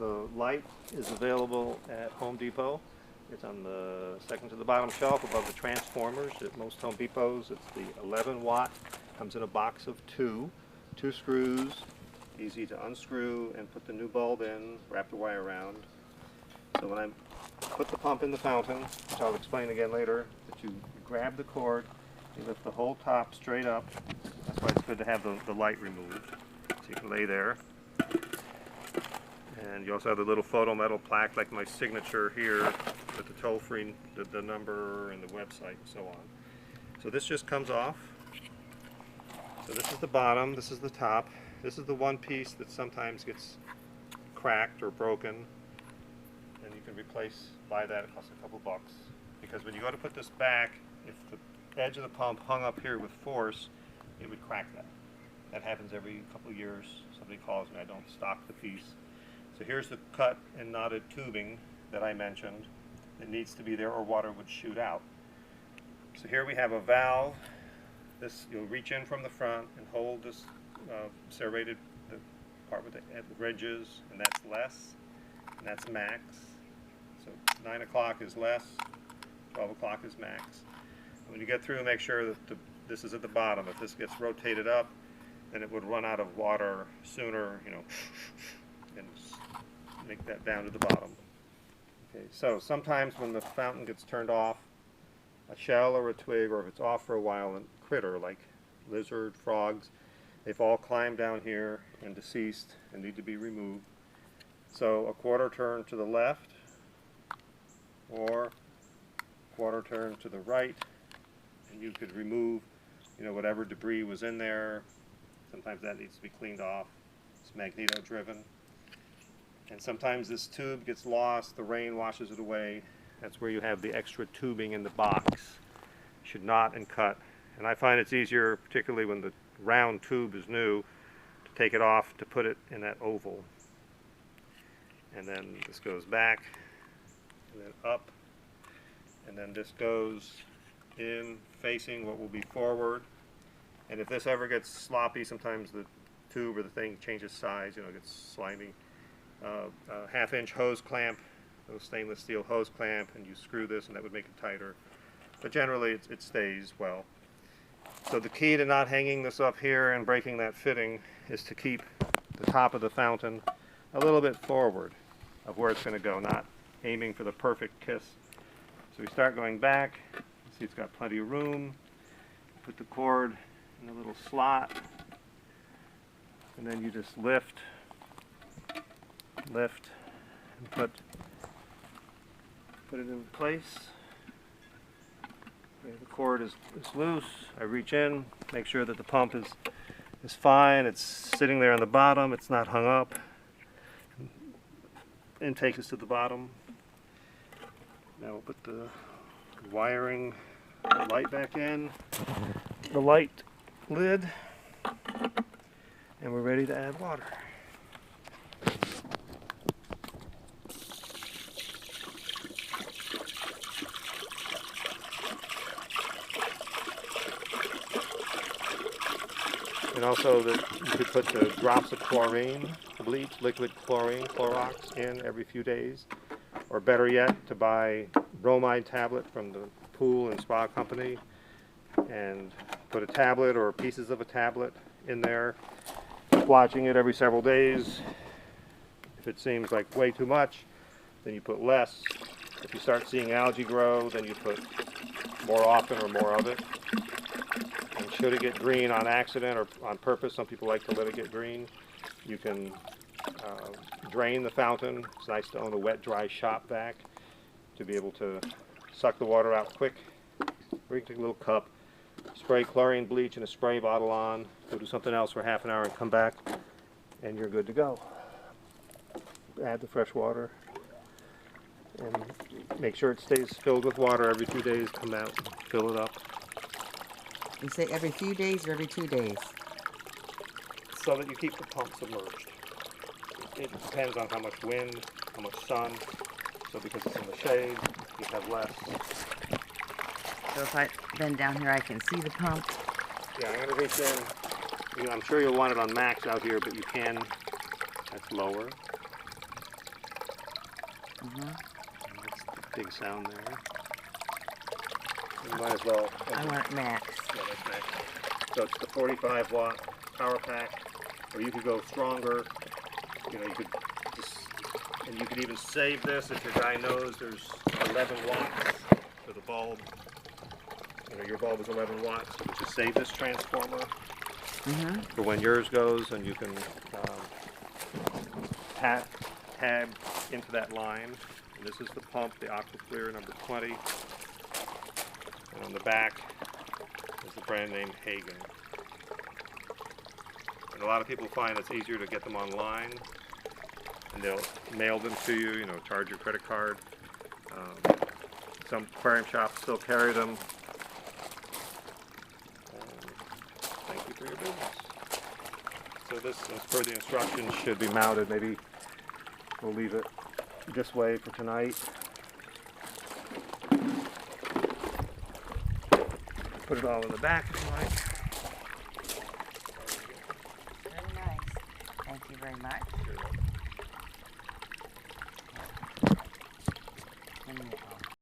The light is available at Home Depot. It's on the second to the bottom shelf above the transformers. At most Home Depots, it's the 11 watt. Comes in a box of two screws, easy to unscrew and put the new bulb in, wrap the wire around. So when I put the pump in the fountain, which I'll explain again later, that you grab the cord, you lift the whole top straight up. That's why it's good to have the light removed. So you can lay there. And you also have the little photo metal plaque like my signature here with the toll-free, the number and the website and so on. So this just comes off. So this is the bottom, this is the top. This is the one piece that sometimes gets cracked or broken. And you can buy that, it costs a couple bucks. Because when you go to put this back, if the edge of the pump hung up here with force, it would crack that. That happens every couple of years. Somebody calls me, I don't stock the piece. So here's the cut and knotted tubing that I mentioned. It needs to be there or water would shoot out. So here we have a valve. This, you'll reach in from the front and hold this serrated the part with the ridges, and that's less, and that's max. So 9 o'clock is less, 12 o'clock is max. And when you get through, make sure that this is at the bottom. If this gets rotated up, then it would run out of water sooner, you know, and make that down to the bottom. Okay, so sometimes when the fountain gets turned off, a shell or a twig, or if it's off for a while, a critter like lizard, frogs, they've all climbed down here and deceased and need to be removed. So a quarter turn to the left or quarter turn to the right, and you could remove, you know, whatever debris was in there. Sometimes that needs to be cleaned off. It's magneto driven. And sometimes this tube gets lost, the rain washes it away. That's where you have the extra tubing in the box. You should knot and cut. And I find it's easier, particularly when the round tube is new, to take it off to put it in that oval. And then this goes back, and then up, and then this goes in facing what will be forward. And if this ever gets sloppy, sometimes the tube or the thing changes size, you know, gets slimy. A half-inch hose clamp, a stainless steel hose clamp, and you screw this and that would make it tighter. But generally it stays well. So the key to not hanging this up here and breaking that fitting is to keep the top of the fountain a little bit forward of where it's going to go, not aiming for the perfect kiss. So we start going back. You see it's got plenty of room. Put the cord in a little slot, and then you just lift, and put it in place. Okay, the cord is loose. I reach in, make sure that the pump is fine. It's sitting there on the bottom. It's not hung up. Intake is to the bottom. Now we'll put the wiring, the light back in, the light lid, and we're ready to add water. And also that you could put the drops of chlorine, bleach, liquid chlorine, Clorox in every few days. Or better yet, to buy bromide tablet from the pool and spa company and put a tablet or pieces of a tablet in there. Keep watching it every several days. If it seems like way too much, then you put less. If you start seeing algae grow, then you put more often or more of it. And should it get green on accident or on purpose, some people like to let it get green, you can drain the fountain. It's nice to own a wet, dry shop vac to be able to suck the water out quick. Or you can take a little cup, spray chlorine bleach in a spray bottle on, go do something else for half an hour and come back, and you're good to go. Add the fresh water and make sure it stays filled with water every few days. Come out and fill it up. You say every few days or every 2 days? So that you keep the pump submerged. It depends on how much wind, how much sun. So because it's in the shade, you have less. So if I bend down here, I can see the pump? Yeah, I'm going to reach in. You know, I'm sure you'll want it on max out here, but you can. That's lower. That's the big sound there. You might as well. I want max. Yeah, that's max. So it's the 45 watt power pack, or you could go stronger. You know, you could just, and you could even save this if your guy knows there's 11 watts for the bulb. You know, your bulb is 11 watts. You could just save this transformer for when yours goes, and you can tab into that line. And this is the pump, the AquaClear number 20. And on the back is the brand name Hagen. And a lot of people find it's easier to get them online, and they'll mail them to you, you know, charge your credit card. Some aquarium shops still carry them. Thank you for your business. So this, as per the instructions, should be mounted. Maybe we'll leave it this way for tonight. Put it all in the back if you like. Very nice. Thank you very much. Sure.